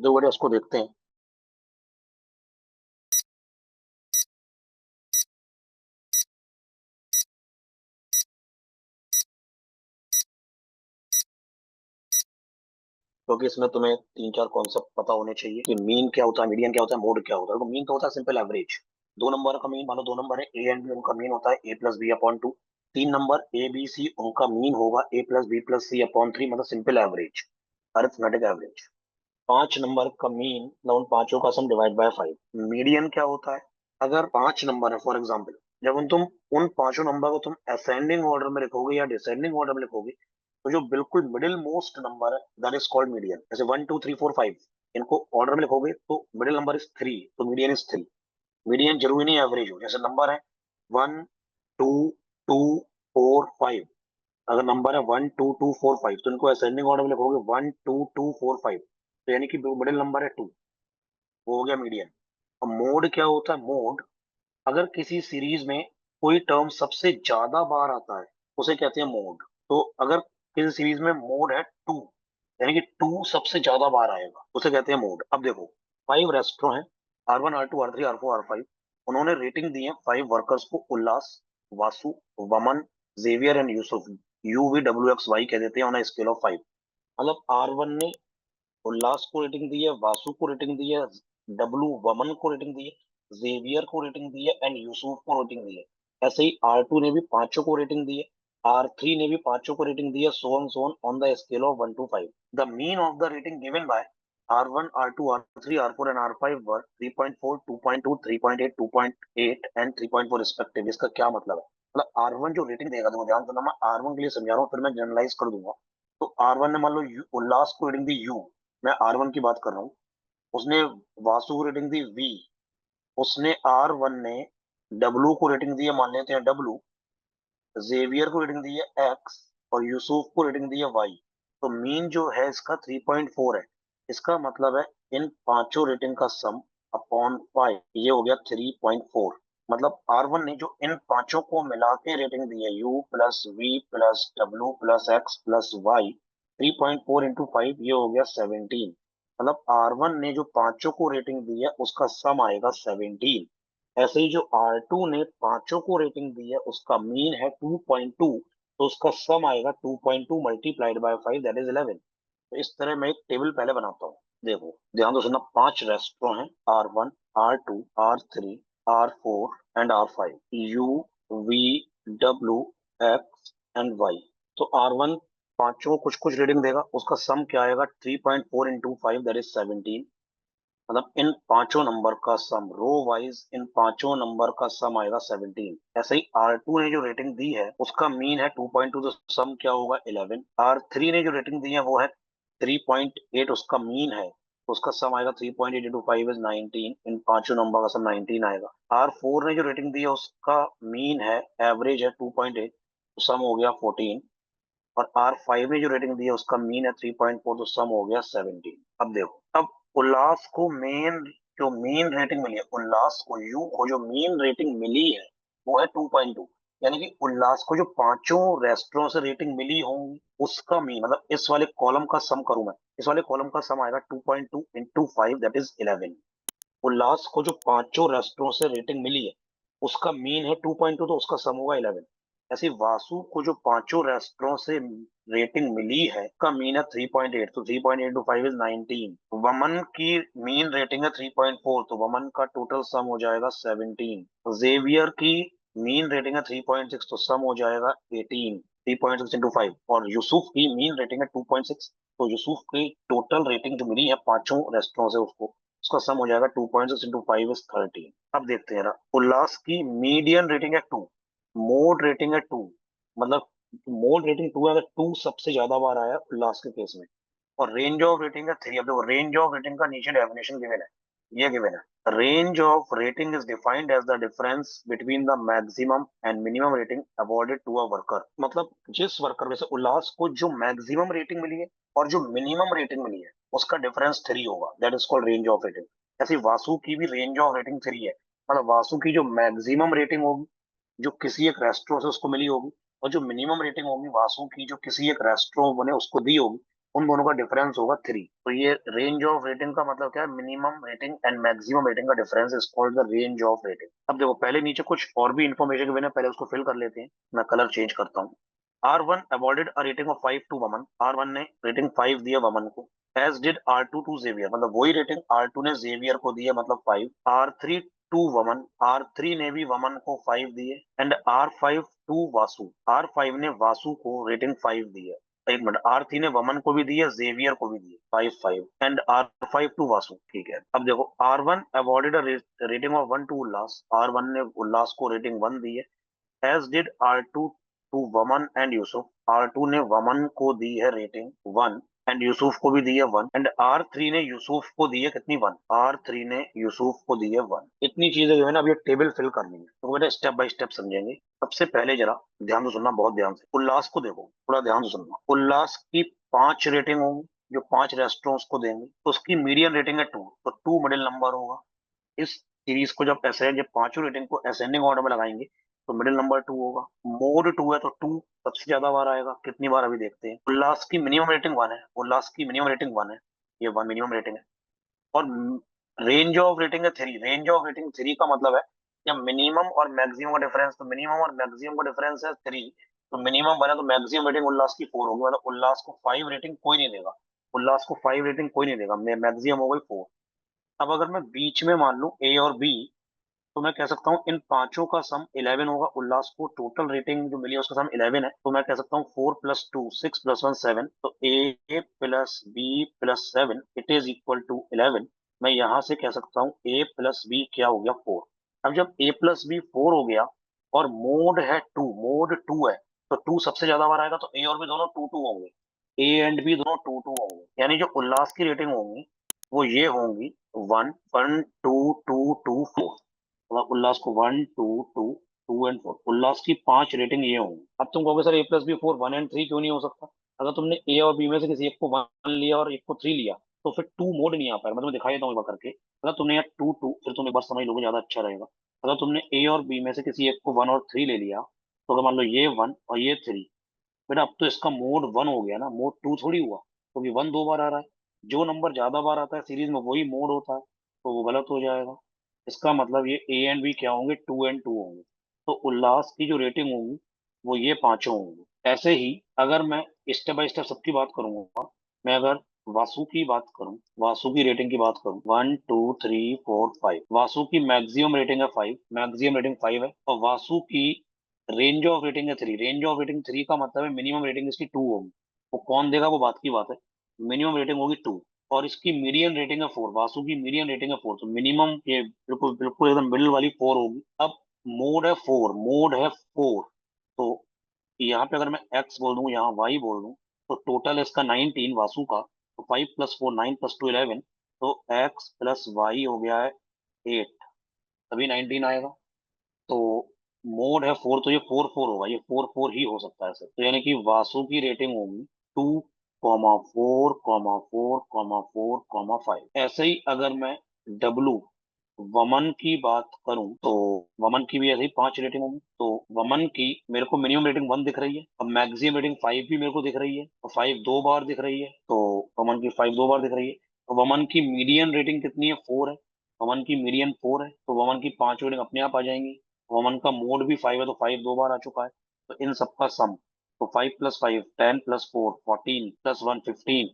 जो बड़े उसको देखते हैं। क्योंकि इसमें तुम्हें तीन चार कॉन्सेप्ट पता होने चाहिए कि मीन क्या होता है, मीडियन क्या होता है, मोड क्या होता है। तो मीन तो होता है सिंपल एवरेज। दो नंबर का मीन, मान लो दो नंबर है ए एंड बी, उनका मीन होता है ए प्लस बी अपॉन टू। तीन नंबर ए बी सी, उनका मीन होगा ए प्लस बी प्लस सी अपॉन थ्री, मतलब सिंपल एवरेज, अरिथमेटिक एवरेज। पांच नंबर का मीन, मतलब उन पांचों का सम डिवाइड बाय फाइव। मीडियन क्या होता है, अगर पांच नंबर है फॉर एग्जाम्पल, जब उन पांचों नंबर को तुम असेंडिंग ऑर्डर में लिखोगे या डिसेंडिंग ऑर्डर में लिखोगे, तो जो बिल्कुल मिडिल मोस्ट नंबर है दैट इज कॉल्ड मीडियन। जैसे one two three four five, इनको ऑर्डर में लिखोगे तो मिडिल नंबर इज थ्री, तो मीडियन इज थ्री। मीडियन जरूरी नहीं एवरेज हो। जैसे नंबर है one two two four five, अगर नंबर है one two two four five, तो इनको असेंडिंग ऑर्डर में लिखोगे one two two four five, तो यानी कि मिडिल नंबर है टू, वो हो गया मीडियन। अब मोड क्या होता है, मोड अगर किसी सीरीज में कोई टर्म सबसे ज्यादा बार आता है उसे कहते हैं मोड। तो अगर किसी सीरीज में मोड है टू, यानी कि टू सबसे ज्यादा बार आएगा, उसे कहते हैं मोड। अब देखो, फाइव रेस्टोरेंट हैं, R one R two R three R four R five. उन्होंने रेटिंग दी है फाइव वर्कर्स को, Ullas, Vasu, Vaman, Xavier and Yusuf. U V W X Y कह देते हैं ऑन स्केल ऑफ फाइव। मतलब आर वन ने उल्लास को रेटिंग दी है, वासु को रेटिंग दी है, डब्लू वमन को रेटिंग दी है, जेवियर को रेटिंग दी है एंड यूसुफ को रेटिंग दी है। ऐसे ही आर टू ने भी पांचों को रेटिंग दी है, आर थ्री ने भी पांचों को रेटिंग दी है, so on the scale of one two five. The mean of the rating given by R one R two R three R four and R five were 3.4 2.2 3.8 2.8 and 3.4 respective. इसका क्या मतलब है, मतलब आर वन जो rating देगा, देखो ध्यान से, मैं आर वन के लिए समझा रहा हूँ, फिर मैं जनरलाइज कर दूंगा। तो आर वन ने मान लो उल्लास को रेटिंग दी यू, मैं आर वन की बात कर रहा हूँ। उसने वासु को रेटिंग दी वी, उसने आर वन ने डब्लू को रेटिंग दी है, मान लेते हैं डब्लू, जेवियर को रेटिंग दी है एक्स, और यूसुफ को रेटिंग दी है वाई। तो मीन जो है इसका 3.4 है। इसका मतलब है इन पांचों रेटिंग का सम अपॉन फाइव, ये हो गया 3.4। मतलब आर वन ने जो इन पांचों को मिला के रेटिंग दी है, U plus V plus W plus X plus Y, 3.4 into five, ये हो गया 17। मतलब आर वन ने जो पांचों को रेटिंग दी है उसका सम आएगा 17। ऐसे ही जो R2 ने पांचों को रेटिंग दी है उसका मीन है 2.2, तो उसका सम आएगा 2.2 multiplied by five, that is 11। तो इस तरह मैं एक टेबल पहले बनाता हूँ। देखो ध्यान दो, सुनना, पांच रेस्टोरेंट हैं, R1 R2 R3 R4 and R5, U V W X and Y। तो R1 पांचों कुछ कुछ रेटिंग देगा, उसका सम क्या आएगा, 3.4 इंटू फाइव, दैट इज 17। मतलब इन पांचों नंबर का सम, रो वाइज इन पांचों नंबर का सम आएगा 17। ऐसे ही R2 ने जो रेटिंग दी है उसका मीन है 2.2, तो सम क्या होगा 11। R3 ने जो रेटिंग दी है वो है 3.8, उसका मीन है, तो उसका सम आएगा 3.8 इंटू फाइव इज 19। इन पांचों नंबर का सम 19 आएगा। R4 ने जो रेटिंग दी है उसका मीन है, एवरेज है 2.8, तो सम हो गया 14। और R5 ने जो रेटिंग दी है उसका मीन है 3.4, तो सम हो गया 17। अब देखो, अब उल्लास को मेन, जो मेन रेटिंग मिली है, उल्लास को, यू को जो मेन रेटिंग मिली है वो है 2.2। यानी कि उल्लास को जो पांचों रेस्टोरेंट से रेटिंग मिली होंगी उसका मीन, मतलब इस वाले कॉलम का सम करूं मैं, इस वाले कॉलम का सम आएगा 2.2 इंटू फाइव, दैट इज 11। उल्लास को जो पांचों रेस्टोरेंट से रेटिंग मिली है उसका मीन है 2.2, तो उसका सम होगा 11। ऐसे वासु को जो पांचों रेस्टोरेंट से रेटिंग मिली है का मीन है 3.8, तो 3.8 टू 5 इज 19। वमन की मीन रेटिंग है 3.4, तो वमन का टोटल सम हो जाएगा 17। जेवियर की मीन रेटिंग है 3.6, तो सम हो जाएगा 18, 3.6 इंटू फाइव। और यूसुफ की मीन रेटिंग है 2.6, तो यूसुफ की टोटल रेटिंग जो मिली है पांचों रेस्टोरेंट से उसको, उसका सम हो जाएगा 2.6 इंटू फाइव इज 13। अब देखते हैं ना, उल्लास की मीडियन रेटिंग है टू, मोड रेटिंग है टू, मतलब मोड रेटिंग टू है अगर टू सबसे ज्यादा बार आया उल्लास के केस में, और रेंज ऑफ रेटिंग है थ्री। अब देखो रेंज ऑफ रेटिंग का नीचे डेफिनेशन गिवन है, ये गिवन है, range of rating is defined as the difference between the maximum and minimum rating awarded to a worker. मतलब जिस वर्कर में से उल्लास को जो मैक्सिमम रेटिंग मिली है और जो मिनिमम रेटिंग मिली है उसका डिफरेंस थ्री होगा, that is called range of rating. ऐसे वासु की भी रेंज ऑफ रेटिंग थ्री है, मतलब वासु की जो मैक्सिमम रेटिंग होगी जो किसी एक रेस्टोरेंट से उसको मिली होगी, और जो मिनिमम रेटिंग होगी वासु की जो किसी एक रेस्टोरेंट ने उसको दी होगी, उन दोनों का डिफरेंस होगा 3। तो ये रेंज ऑफ रेटिंग का मतलब क्या है, minimum rating and maximum rating का difference is called the range of rating. अब देखो पहले नीचे कुछ और भी इन्फॉर्मेशन के बिना पहले उसको फिल कर लेते हैं। मैं कलर चेंज करता हूँ। R1 awarded a rating of 5 to वमन। R1 ने रेटिंग 5 दिया वमन को। As did R2 to Xavier, मतलब वही रेटिंग R2 ने जेवियर को दिया, मतलब 5। R3 टू वमन, R3 ने भी वमन को 5 दिए। And R5 to Vasu, R5 ने वासु को रेटिंग 5 दी है। एक मिनट, R3 ने वमन को भी दी है, जेवियर को भी दी है, 5 5। एंड R5 टू वासु, ठीक है। अब देखो R1 awarded rating of 1 to Ullas. R1 ने उल्लास को रेटिंग 1 दी है। As did R2 to Vaman and Yusuf, R2 ने वमन को दी है रेटिंग 1 एंड यूसुफ को भी दी है 1। एंड R3 ने यूसुफ को दी है कितनी, 1। R3 ने यूसुफ को दी है 1। इतनी चीजें जो है ना, अब ये टेबल फिल करनी है, तो बेटा स्टेप बाय स्टेप समझेंगे। सबसे पहले जरा ध्यान से सुनना, बहुत ध्यान से। उल्लास को देखो, थोड़ा ध्यान से सुनना। उल्लास की 5 रेटिंग होंगी, जो 5 रेस्टोरेंट्स को देंगे, तो उसकी मीडियन रेटिंग है 2, तो 2 मिडिल नंबर होगा। इस सीरीज को जब ऐसे जब पांचों रेटिंग को असेंडिंग ऑर्डर में लगाएंगे, तो मिडिल नंबर 2 होगा। मोड 2 है तो 2 सबसे ज्यादा बार आएगा, कितनी बार अभी देखते हैं। उल्लास की मिनिमम रेटिंग 1 है, उल्लास की मिनिमम रेटिंग 1 है, ये 1 मिनिमम रेटिंग है। और रेंज ऑफ रेटिंग है 3। रेंज ऑफ रेटिंग 3 का मतलब है जब मिनिमम और मैक्सिमम का डिफरेंस, तो मिनिमम और मैक्सिमम का डिफरेंस है 3, तो मिनिमम बना तो मैक्सिमम रेटिंग उल्लास की 4 होगी, मतलब उल्लास को 5 रेटिंग कोई नहीं देगा। उल्लास को 5 रेटिंग कोई नहीं देगा, मैक्सिमम हो गई 4। अब अगर मैं बीच में मान लूं ए और बी, तो मैं कह सकता हूँ इन पांचों का सम 11 होगा। उल्लास को टोटल रेटिंग जो मिली है उसका सम 11 है, तो मैं कह सकता हूँ 4 + 2 6 + 1 7, तो A plus B plus 7 it is equal to 11। मैं यहाँ से कह सकता हूँ ए प्लस बी क्या हो गया, 4। अब जब ए प्लस बी 4 हो गया और मोड है 2, मोड 2 है, तो 2 सबसे ज्यादा बार आएगा, तो ए और बी दोनों 2 2 होंगे। ए एंड बी दोनों 2 2 होंगे, यानी जो उल्लास की रेटिंग होंगी वो ये होंगी 1 1 2 2 2 4। मतलब उल्लास को 1 2 2 2 एंड 4, उल्लास की 5 रेटिंग ये होंगी। अब तुम कहोगे sir A plus B 4 1 and 3 क्यों नहीं हो सकता। अगर तुमने ए और बी में से किसी एक को 1 लिया और एक को 3 लिया, तो फिर 2 मोड नहीं आ पाएगा। मैं तुम्हें दिखाई देता हूँ एक बार करके। अगर तुमने यार 2 2, फिर तुम एक बार समझ लोगे ज्यादा अच्छा रहेगा। अगर तुमने ए और बी में से किसी एक को 1 और 3 ले लिया, तो अगर मान लो ये 1 और ये 3, बेटा अब तो इसका मोड 1 हो गया ना, मोड 2 थोड़ी हुआ, क्योंकि 1 2 बार आ रहा है। जो नंबर ज्यादा बार आता है सीरीज में वही मोड होता है, तो वो गलत हो जाएगा। इसका मतलब ये ए एंड बी क्या होंगे, 2 एंड 2 होंगे। तो उल्लास की जो रेटिंग होंगी वो ये पांचों होंगी। ऐसे ही अगर मैं स्टेप बाय स्टेप सबकी बात करूंगा, मैं अगर वासु की बात करूं, वासु की रेटिंग की बात करूं, 1 2 3 4 5, वासु की मैक्सिमम रेटिंग है 5, मैक्सिमम रेटिंग 5 है। और वासु की रेंज ऑफ रेटिंग है 3, रेंज ऑफ रेटिंग 3 का मतलब है मिनिमम रेटिंग इसकी 2 होगी। वो कौन देगा वो बात की बात है, मिनिमम रेटिंग होगी 2। और इसकी मीडियन रेटिंग है 4, वासु की मीडियन रेटिंग है 4, तो मिनिमम ये बिल्कुल बिल्कुल एकदम मिडिल वाली 4 होगी। अब मोड है 4, मोड है 4, तो यहाँ पे अगर मैं एक्स बोल दूं, यहाँ वाई बोल दूं, तो टोटल इसका 19 वासु का, तो 5 + 4 9 + 2 11, तो एक्स प्लस वाई हो गया है 8, तभी 19 आएगा। तो मोड है 4, तो ये 4 4 होगा, ये 4 4 ही हो सकता है सर। तो यानी कि वासु की रेटिंग होगी 2 4 4 4 5। ऐसे ही अगर मैं डब्लू वमन की बात करूं, तो वमन की भी ऐसे ही 5 रेटिंग होगी। तो वमन की मेरे को मिनिमम रेटिंग 1 दिख रही है, और मैक्सिमम रेटिंग 5 भी मेरे को दिख रही है, और 5 दो बार दिख रही है, तो वमन की 5 दो बार दिख रही है। तो वमन की मीडियन रेटिंग कितनी है, 4 है। वमन की मीडियन 4 है, तो वमन की 5 रेटिंग अपने आप आ जाएंगी। वमन का मोड भी 5 है, तो 5 दो बार आ चुका है। तो इन सबका सम, तो 5 + 5 10 + 4 14 + 1 15,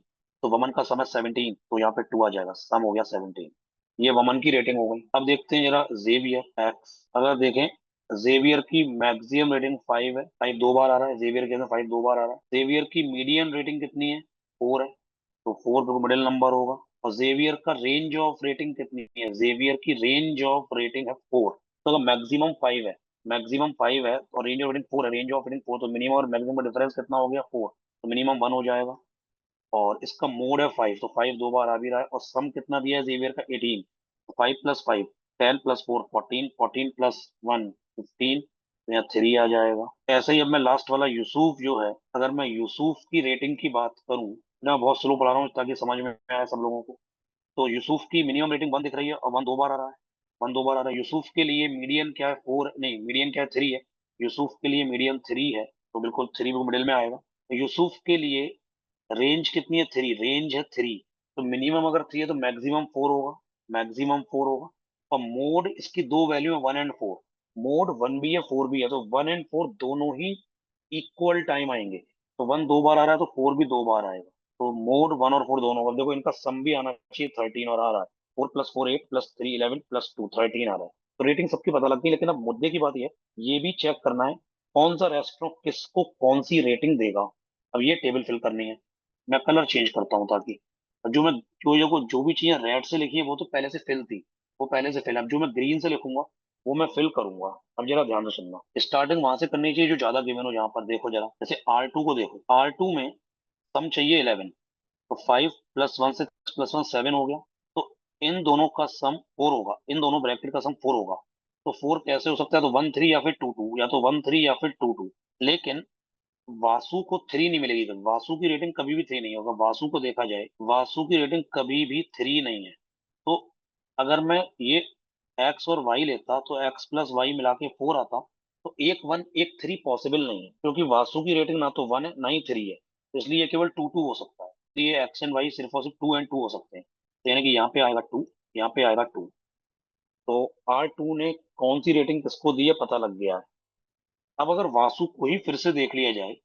तो वमन का सम है 17, तो यहाँ पे 2 आ जाएगा, सम हो गया 17। ये वमन की रेटिंग हो गई। अब देखते हैं जरा जेवियर एक्स। अगर देखें, जेवियर की मैक्सिमम रेटिंग 5 है, 5 दो बार आ रहा है, जेवियर के अंदर 5 दो बार आ रहा है। जेवियर की मीडियन रेटिंग कितनी है, 4 है, तो 4 तो मिडिल नंबर होगा। और जेवियर का रेंज ऑफ रेटिंग कितनी है, जेवियर की रेंज ऑफ रेटिंग है 4। तो अगर मैक्सिमम 5 है, मैक्सिमम 5 है और रेंज ऑफ रेटिंग 4 है, रेंज ऑफ रेटिंग 4, तो मिनिमम और मैक्सिमम का डिफरेंस कितना हो गया, 4, तो मिनिमम 1 हो जाएगा। और इसका मोड है 5, तो 5 दो बार आ भी रहा है। और सम कितना दिया है जेवियर का, 18, तो 5 + 5 10 + 4 14 14 + 1 15, तो यहाँ 3 आ जाएगा। ऐसे ही अब मैं लास्ट वाला यूसुफ जो है, अगर मैं यूसुफ की रेटिंग की बात करूं, मैं बहुत स्लो पढ़ा रहा हूँ ताकि समझ में आए सब लोगों को। तो यूसुफ की मिनिमम रेटिंग 1 दिख रही है, और 1 दो बार आ रहा है, 1 दो बार आ रहा है। यूसुफ के लिए मीडियन क्या है, 4 नहीं, मीडियन क्या है, 3 है। यूसुफ के लिए मीडियन 3 है, तो बिल्कुल 3 भी मिडिल में आएगा। तो यूसुफ के लिए रेंज कितनी है? 3, रेंज है 3, तो मिनिमम अगर 3 है तो मैक्सिमम 4 होगा, मैक्सिमम 4 होगा। और मोड इसकी दो वैल्यू है 1 एंड 4, मोड 1 भी है 4 भी है, तो 1 एंड 4 दोनों ही इक्वल टाइम आएंगे। तो 1 दो बार आ रहा है तो 4 भी दो बार आएगा। तो मोड 1 और 4 दोनों, अब देखो इनका सम भी आना चाहिए 13, और आ रहा है 4 प्लस 4 8 प्लस 3 11 प्लस 2 13 आ रहा है। तो रेटिंग सबकी पता लगती है, लेकिन अब मुद्दे की बात ये भी चेक करना है कौन सा रेस्टोरेंट किसको कौन सी रेटिंग देगा। अब ये टेबल फिल करनी है। मैं कलर चेंज करता हूँ ताकि जो मैं जो भी चीजें रेड से लिखी है वो तो पहले से फिल थी, वो पहले से फिल है। अब जो मैं ग्रीन से लिखूंगा वो मैं फिल करूंगा। अब जरा ध्यान से सुनना, स्टार्टिंग वहां से करनी चाहिए जो ज्यादा गिवन हो। जहां पर देखो जरा, जैसे R2 को देखो, R2 में सम चाहिए 11, तो 5 प्लस 1 6 प्लस 1 7 हो गया। तो इन दोनों का सम 4 होगा, इन दोनों ब्रैकेट का सम 4 होगा। तो 4 कैसे हो सकता है? तो 1 3 या फिर 2 2, या तो 1 3 या फिर 2 2। लेकिन वासु को 3 नहीं मिलेगी, तो वासु की रेटिंग कभी भी 3 नहीं होगा। वासु को देखा जाए, वासु की रेटिंग कभी भी 3 नहीं है। तो अगर मैं ये एक्स और वाई लेता तो एक्स प्लस वाई मिला के 4 आता। तो एक 1 एक 3 पॉसिबल नहीं है, क्योंकि वासु की रेटिंग ना तो 1 है ना ही 3 है, तो इसलिए ये केवल 2 2 हो सकता है। तो ये एक्स एंड वाई सिर्फ और सिर्फ 2 एंड 2 हो सकते हैं। तो यानी कि यहाँ पे आएगा 2, यहाँ पे आएगा 2। तो R2 ने कौन सी रेटिंग किसको दी है पता लग गया है। अब अगर वासु को ही फिर से देख लिया जाए,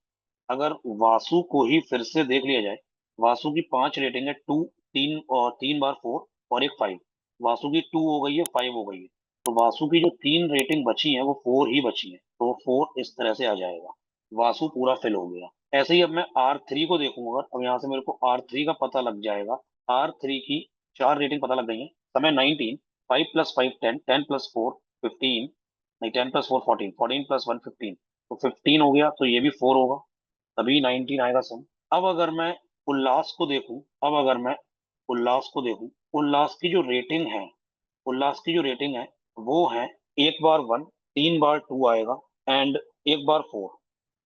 अगर वासु को ही फिर से देख लिया जाए, वासु की 5 रेटिंग है, 2 3 और 3 बार 4 और एक 5। वासु की 2 हो गई है, 5 हो गई है। तो वासु की जो 3 रेटिंग बची है वो 4 ही बची है, तो 4 इस तरह से आ जाएगा। वासु पूरा फिल हो गया। ऐसे ही अब मैं R3 को देखूंगा, अब यहाँ से मेरे को R3 का पता लग जाएगा। R3 की 4 रेटिंग पता लग गई है। समय 19, 5 प्लस 5 10, 10 प्लस 4 15, नहीं 10 प्लस 4 14, 14 प्लस 1 15। तो 15 हो गया, तो ये भी 4 होगा, तभी 19 आएगा सम। अब अगर मैं उल्लास को देखूं, अब अगर मैं उल्लास को देखूं, उल्लास की जो रेटिंग है, उल्लास की जो रेटिंग है वो है एक बार 1, 3 बार 2 आएगा, एंड एक बार 4।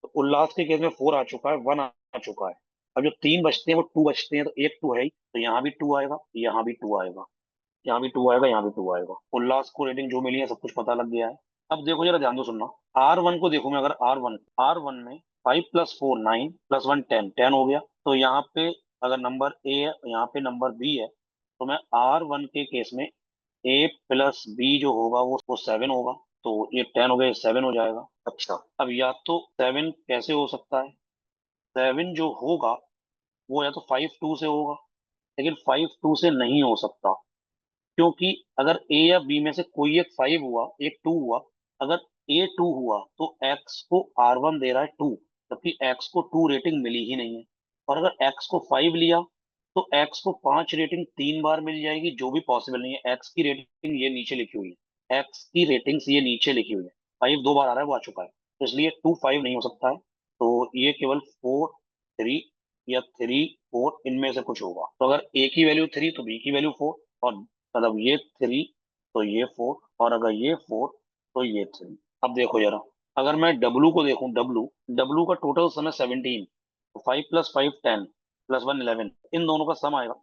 तो उल्लास के केस में 4 आ चुका है, 1 आ चुका है। अब जो 3 बचते हैं वो 2 बचते हैं, तो एक 2 है ही, तो यहाँ भी 2 आएगा, यहाँ भी 2 आएगा, यहाँ भी 2 आएगा, यहाँ भी 2 आएगा। उल्लास को रेटिंग जो मिली है सब कुछ पता लग गया है। अब देखो जरा ध्यान दो, सुनना। R1 को देखो मैं, अगर R1 में 5 प्लस 4 9 प्लस 1 10, 10 हो गया। तो यहाँ पे अगर नंबर ए है, यहाँ पे नंबर बी है, तो मैं R1 के केस में ए प्लस बी जो होगा वो 7 होगा। तो ये 10 हो गया, ये 7 हो जाएगा। अच्छा, अब या तो 7 कैसे हो सकता है? 7 जो होगा वो या तो 5 2 से होगा, लेकिन 5 2 से नहीं हो सकता, क्योंकि अगर ए या बी में से कोई एक 5 हुआ एक 2 हुआ, अगर ए 2 हुआ तो एक्स को R1 दे रहा है 2, जबकि एक्स को 2 रेटिंग मिली ही नहीं है। और अगर एक्स को 5 लिया तो एक्स को 5 रेटिंग 3 बार मिल जाएगी, जो भी पॉसिबल नहीं है। एक्स की रेटिंग ये नीचे लिखी हुई है, एक्स की रेटिंग्स ये नीचे लिखी हुई है। 5 दो बार आ रहा है, वो आ चुका है, तो इसलिए 2 5 नहीं हो सकता है। तो ये केवल 4 3 या 3 4 इनमें से कुछ होगा। तो अगर ए की वैल्यू 3 तो बी की वैल्यू 4, और मतलब ये 3 तो ये 4, और अगर ये 4 तो ये 3। अब देखो जरा, अगर मैं डब्लू को देखूं, डब्लू डब्लू का टोटल समय 17, तो 5 प्लस 5 10 प्लस 1 11, इन दोनों का सम आएगा,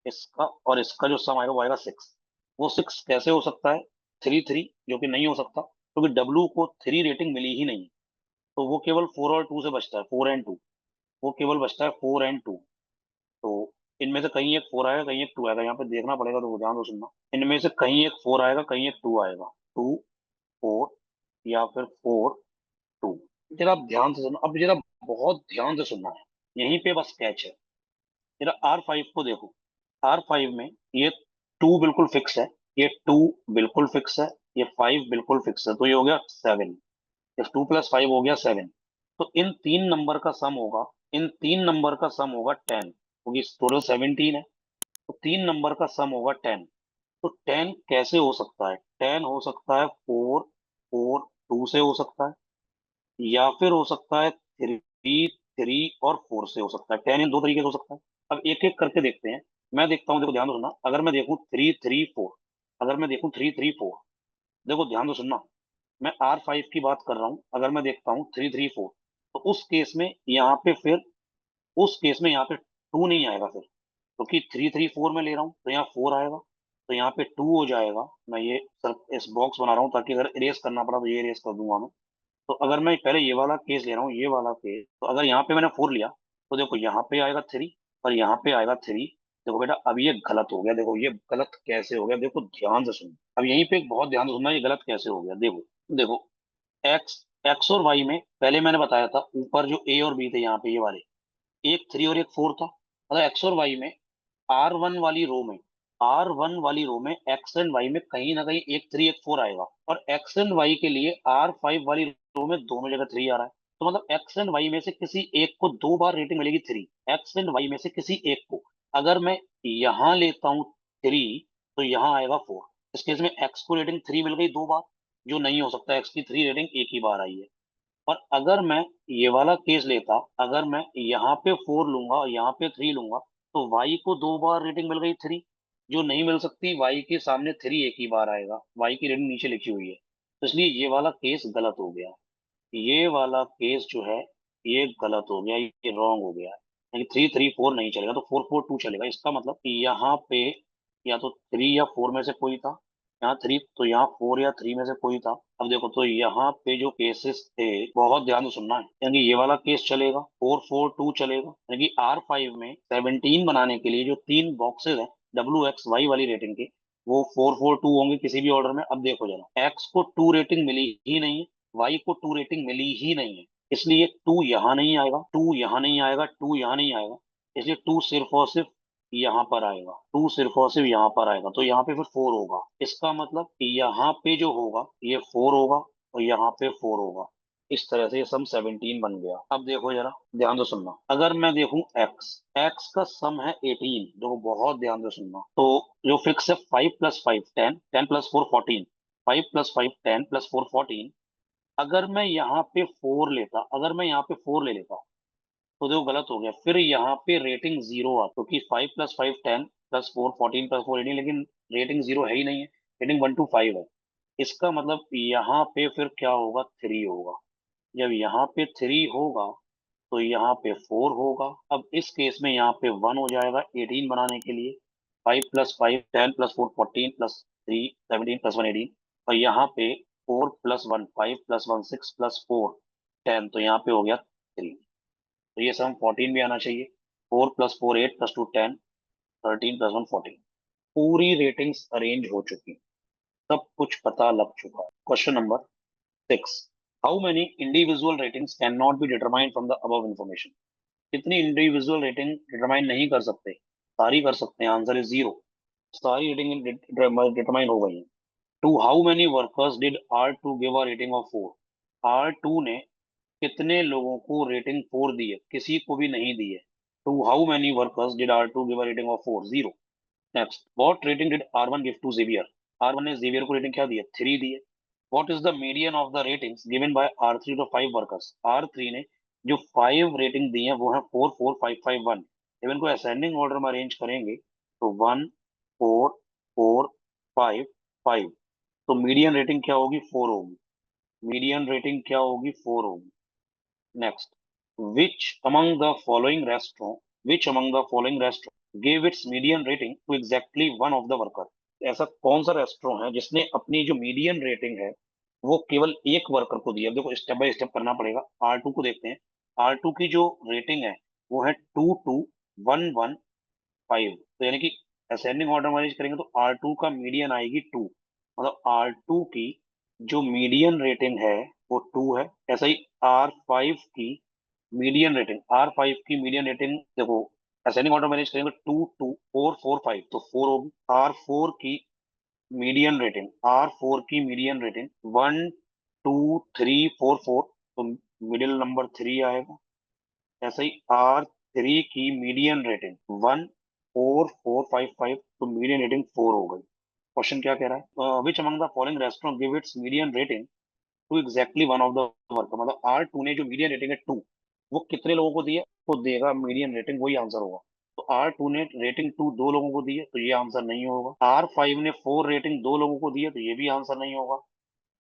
इसका और इसका जो सम आएगा वो आएगा 6। वो 6 कैसे हो सकता है? 3 3, जो कि नहीं हो सकता, क्योंकि डब्लू को 3 रेटिंग मिली ही नहीं। तो वो केवल 4 और 2 से बचता है, 4 एंड 2, वो केवल बचता है 4 एंड 2। तो इनमें से कहीं एक 4 आएगा, कहीं एक 2 आएगा, यहाँ पे देखना पड़ेगा, तो ध्यान दो, सुनना। इनमें से कहीं एक 4 आएगा, कहीं एक 2 आएगा, 2 4 या फिर 4 2। जरा आप ध्यान से सुनो, अब जरा बहुत ध्यान से सुनना है, यहीं पे बस कैच है। जरा R5 को देखो, R5 में ये 2 बिल्कुल फिक्स है, ये 2 बिल्कुल फिक्स है, ये 5 बिल्कुल फिक्स है, तो ये हो गया 7। इस 2 प्लस 5 हो गया 7। तो इन तीन नंबर का सम होगा, इन तीन नंबर का सम होगा 10, क्योंकि टोटल 17 है। तो तीन नंबर का सम होगा 10। तो 10 कैसे हो सकता है? 10 हो सकता है 4 4 2 से हो सकता है, या फिर हो सकता है 3 3 और 4 से हो सकता है। 10 इन दो तरीके से हो सकता है। अब एक एक करके देखते हैं। मैं देखता हूँ, देखो ध्यान से सुनना। अगर मैं देखूँ 3 3 4, अगर मैं देखूँ 3 3 4, देखो ध्यान से सुनना, मैं R5 की बात कर रहा हूँ। अगर मैं देखता हूँ 3 3 4, तो उस केस में यहाँ पे फिर, उस केस में यहाँ पे 2 नहीं आएगा फिर, क्योंकि 3 3 4 में ले रहा हूँ तो यहाँ 4 आएगा, तो यहाँ पे 2 हो जाएगा। मैं ये सिर्फ इस बॉक्स बना रहा हूँ ताकि अगर इरेज करना पड़ा तो ये इरेज कर दूंगा मैं। तो अगर मैं पहले ये वाला केस ले रहा हूँ, ये वाला केस, तो अगर यहाँ पे मैंने 4 लिया तो देखो यहाँ पे आएगा 3 और यहाँ पे आएगा 3। देखो बेटा अब ये गलत हो गया। देखो ये गलत कैसे हो गया, देखो ध्यान से सुनो। अब यहीं पे एक बहुत ध्यान से सुनना, ये गलत कैसे हो गया। देखो देखो एक्स एक्स और वाई में पहले मैंने बताया था, ऊपर जो ए और बी थे यहाँ पे ये वाले, एक 3 और एक 4 था। मतलब एक्स और वाई में आर वन वाली रो में एक्स एंड वाई में कहीं ना कहीं एक 3 एक 4 आएगा, और एक्स एंड वाई के लिए R5 वाली रो में दोनों जगह 3 आ रहा है। तो मतलब एक्स एंड वाई में से किसी एक को 2 बार रेटिंग मिलेगी 3। एक्स एंड वाई में से किसी एक को अगर मैं यहाँ लेता हूँ 3, तो यहाँ आएगा 4। इस केस में एक्स को रेटिंग 3 मिल गई 2 बार, जो नहीं हो सकता, एक्स की 3 रेटिंग एक ही बार आई है। और अगर मैं ये वाला केस लेता, अगर मैं यहाँ पे 4 लूंगा और यहाँ पे 3 लूंगा, तो वाई को 2 बार रेटिंग मिल गई 3, जो नहीं मिल सकती। वाई के सामने 3 एक ही बार आएगा, वाई की रेटिंग नीचे लिखी हुई है, तो इसलिए ये वाला केस गलत हो गया। ये वाला केस जो है ये गलत हो गया, ये रॉन्ग हो गया। यानी 3 3 4 नहीं चलेगा, तो 4 4 2 चलेगा। इसका मतलब कि यहाँ पे या तो 3 या 4 में से कोई था, यहाँ 3 तो यहाँ 4 या 3 में से कोई था। अब देखो तो यहाँ पे जो केसेस थे, बहुत ध्यान से सुनना है, यानी ये वाला केस चलेगा, 4 4 2 चलेगा। यानी R5 में 17 बनाने के लिए जो 3 बॉक्सेस है WXY वाली रेटिंग के, वो 4 4 2 होंगे किसी भी ऑर्डर में। अब देखो जरा, एक्स को 2 रेटिंग मिली ही नहीं है, वाई को 2 रेटिंग मिली ही नहीं है, इसलिए 2 यहाँ नहीं आएगा, 2 यहाँ नहीं आएगा, 2 यहाँ नहीं आएगा। इसलिए 2 सिर्फ और सिर्फ यहाँ पर आएगा, 2 सिर्फ और सिर्फ यहाँ पर आएगा, तो यहाँ पे फिर 4 होगा। इसका मतलब कि यहाँ पे जो होगा ये 4 होगा और यहाँ पे 4 होगा। इस तरह से ये सम 17 बन गया। अब देखो जरा, ध्यान से सुनना, अगर मैं देखूं एक्स, एक्स का सम है 18। देखो बहुत ध्यान से सुनना, तो जो फिक्स है 5 + 5 10, 10 + 4 14, 5 + 5 10 + 4 14। अगर मैं यहाँ पे 4 लेता, अगर मैं यहाँ पे 4 ले लेता, तो देखो गलत हो गया। फिर यहाँ पे रेटिंग 0 आ, क्योंकि 5 + 5 10 + 4 14 + 4 18, लेकिन रेटिंग 0 है ही नहीं है, रेटिंग 1 to 5 है। इसका मतलब यहाँ पे फिर क्या होगा, 3 होगा। जब यहाँ पे 3 होगा तो यहाँ पे 4 होगा। अब इस केस में यहाँ पे 1 हो जाएगा 18 बनाने के लिए। 5 + 5 10 + 4 14 + 3 17 + 1 18, और यहाँ पे 4 + 1 5 + 1 6 + 4 10, तो यहाँ पे हो गया 3। तो ये सम 14 भी आना चाहिए। 4 + 4 8 + 2 10 13 + 1 14। पूरी रेटिंग्स अरेंज हो चुकी, सब कुछ पता लग चुका है। Question number 6, how many individual ratings can not be determined from the above information. कितनी इंडिविजुअल रेटिंग डिटरमाइन नहीं कर सकते, सारी कर सकते हैं। आंसर इज 0, सारी रेटिंग डिटरमाइन हो गई है। Two how many workers did R2 give a rating of 4। R2 ने कितने लोगों को रेटिंग 4 दी है, किसी को भी नहीं दी है। Two how many workers did R2 give a rating of 4, 0। Next, what rating did R1 give to Xavier. R1 ने जेवियर को रेटिंग क्या दी है, 3 दी है। What is the median of the ratings given by R3 to 5 workers. R3 ने जो 5 rating दी है वो है 4 4 5 5 1। जब इनको असेंडिंग ऑर्डर में अरेंज करेंगे तो 1 4 4 5 5, तो मीडियन रेटिंग क्या होगी, 4 होगी। मीडियन रेटिंग क्या होगी, 4 होगी। Next, which among the following restaurant which among the following restaurant gave its median rating to exactly one of the worker। ऐसा कौन सा रेस्टोरेंट है जिसने अपनी जो मीडियन रेटिंग है वो केवल एक वर्कर को दी है। अब देखो स्टेप बाय स्टेप करना पड़ेगा। R2 को देखते हैं। R2 की जो रेटिंग है वो है 2 2 1 1 5, तो यानी कि असेंडिंग ऑर्डर में अरेंज करेंगे तो R2 का मीडियन आएगी 2। मतलब R2 की जो मीडियन रेटिंग है वो 2 है। ऐसा ही R5 की मीडियन रेटिंग, R5 की मीडियन रेटिंग देखो, असेंडिंग ऑर्डर मैनेज करेंगे 2 2 4 4 5, तो 4 होगी। R4 की मीडियन रेटिंग, R4 की मीडियन रेटिंग 1 2 3 4 4, तो मिडिल नंबर 3 आएगा। ऐसे ही R3 की मीडियन रेटिंग 1 4 4 5 5, तो मीडियन रेटिंग 4 हो गई। क्वेश्चन क्या कह रहा है, which among the following restaurant give its median rating to exactly one of the worker. मतलब R2 ने जो मीडियन रेटिंग है 2, वो कितने लोगों को दी है, वो देगा मीडियन रेटिंग, वही आंसर होगा। तो R2 ने रेटिंग 2 2 लोगों को दी है, तो ये आंसर नहीं होगा। R5 ने 4 रेटिंग 2 लोगों को दी है, तो ये भी आंसर नहीं होगा।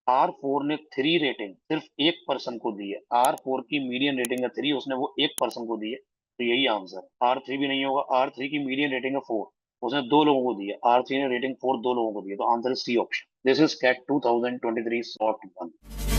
R4 ने 3 रेटिंग सिर्फ एक पर्सन को दी है, R4 की मीडियन रेटिंग है 3, उसने वो एक पर्सन को दी है, तो यही आंसर। R3 भी नहीं होगा। R3 की मीडियन रेटिंग है 4, उसने 2 लोगों को दी है, R3 ने रेटिंग 4 2 लोगों को दी है, तो answer is C option. This is CAT 2023 short 1।